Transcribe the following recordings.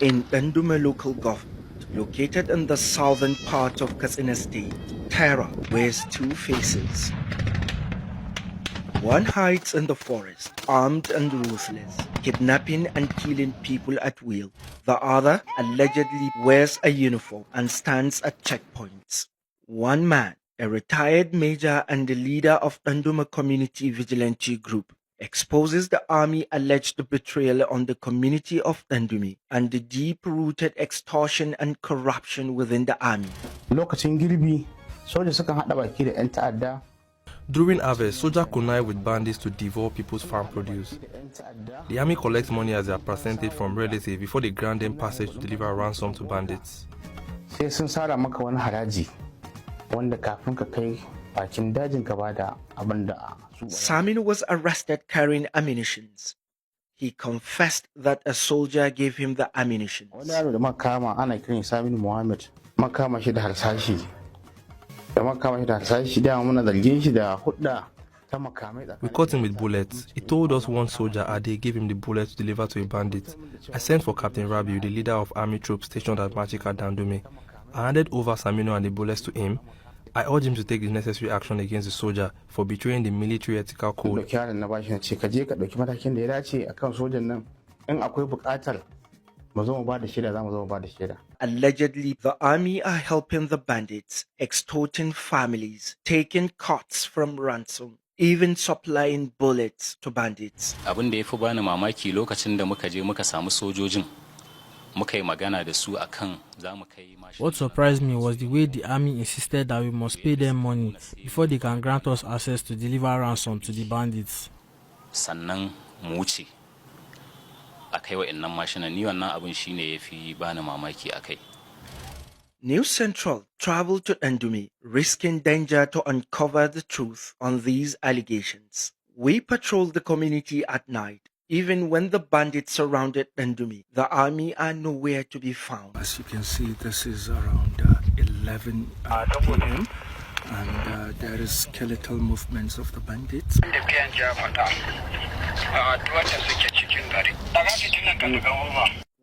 In Dandume local government, located in the southern part of Katsina State, terror wears two faces. One hides in the forest, armed and ruthless, kidnapping and killing people at will. The other allegedly wears a uniform and stands at checkpoints. One man, a retired major and the leader of Danduma Community Vigilante Group, exposes the army alleged betrayal on the community of Dandumi and the deep-rooted extortion and corruption within the army. Lokacin girbi, soja sukan haɗa baki da 'yan ta'adda. During harvest, soldiers connive with bandits to devour people's farm produce. The army collects money as a percentage from relatives before they grant them passage to deliver ransom to bandits. Sai sun sara maka wani haraji wanda kafin ka kai bakin dajin ka bada abin da Saminu was arrested carrying ammunitions. He confessed that a soldier gave him the ammunition. Wani yaro da makama ana kiran Saminu Muhammad, makama shi da harsashi. We caught him with bullets. He told us one soldier Ade gave him the bullets to deliver to a bandit. I sent for Captain Rabiu, the leader of army troops stationed at Machika Dandume. I handed over Saminu and the bullets to him. I urged him to take the necessary action against the soldier for betraying the military ethical code. Allegedly, the army are helping the bandits, extorting families, taking cuts from ransom, even supplying bullets to bandits. Abin da ya fi bani mamaki lokacin da muka je muka samu sojojin muka yi magana da su akan za mu kai mashi. What surprised me was the way the army insisted that we must pay them money before they can grant us access to deliver ransom to the bandits. Sannan mu wuce akai wa'annan mashinan, ni wannan abin shine yafi bani mamaki akai. News Central traveled to Dandumi, risking danger to uncover the truth on these allegations. We patrolled the community at night. Even when the bandits surrounded Dandumi, the army are nowhere to be found. As you can see, this is around 11 p.m. and there is skeletal movements of the bandits.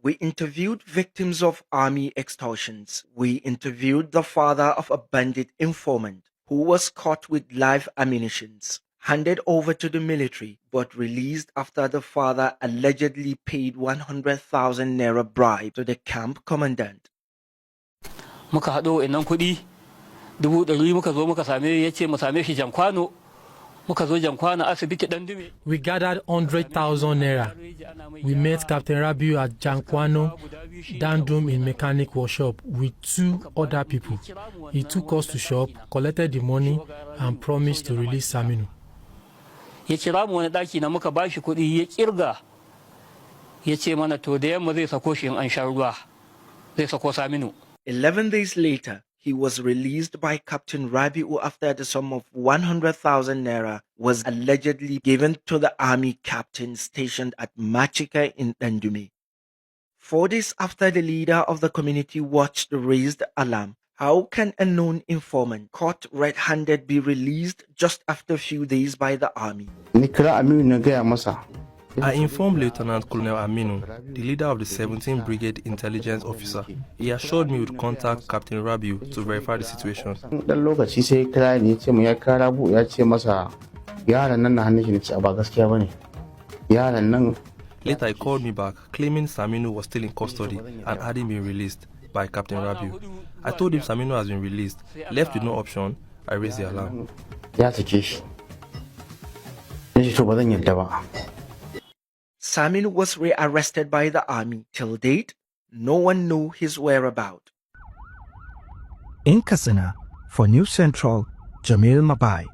We interviewed victims of army extortions. We interviewed the father of a bandit informant who was caught with live ammunitions, handed over to the military, but released after the father allegedly paid 100,000 naira bribe to the camp commandant. Muka haɗo innan kuɗi 100,000 muka zo muka same yace mu same shi Jankwano. Muka zo Jankwano asibiti Dandume. We gathered 100,000 naira. We met Captain Rabiu at Jankwano Dandum in mechanic workshop with 2 other people. He took us to shop, collected the money, and promised to release Saminu. Ya kira mu wani daki na muka bashi kuɗi ya kirga. Ya ce mana to da yamma zai sako shi in an sha ruwa. Zai sako Saminu. 11 days later, he was released by Captain Rabiu after the sum of 100,000 naira was allegedly given to the army captain stationed at Machika in Dandume. 4 days after the leader of the community watched raised alarm, how can a known informant caught red-handed be released just after a few days by the army? I informed Lieutenant Colonel Aminu, the leader of the 17th Brigade Intelligence Officer. He assured me he would contact Captain Rabiu to verify the situation. Later he called me back, claiming Saminu was still in custody and hadn't been released by Captain Rabiu. I told him Saminu has been released. Left with no option, I raised the alarm. Saminu was rearrested by the army. Till date, no one knew his whereabouts. In Katsina, for News Central, Jamil Mabai.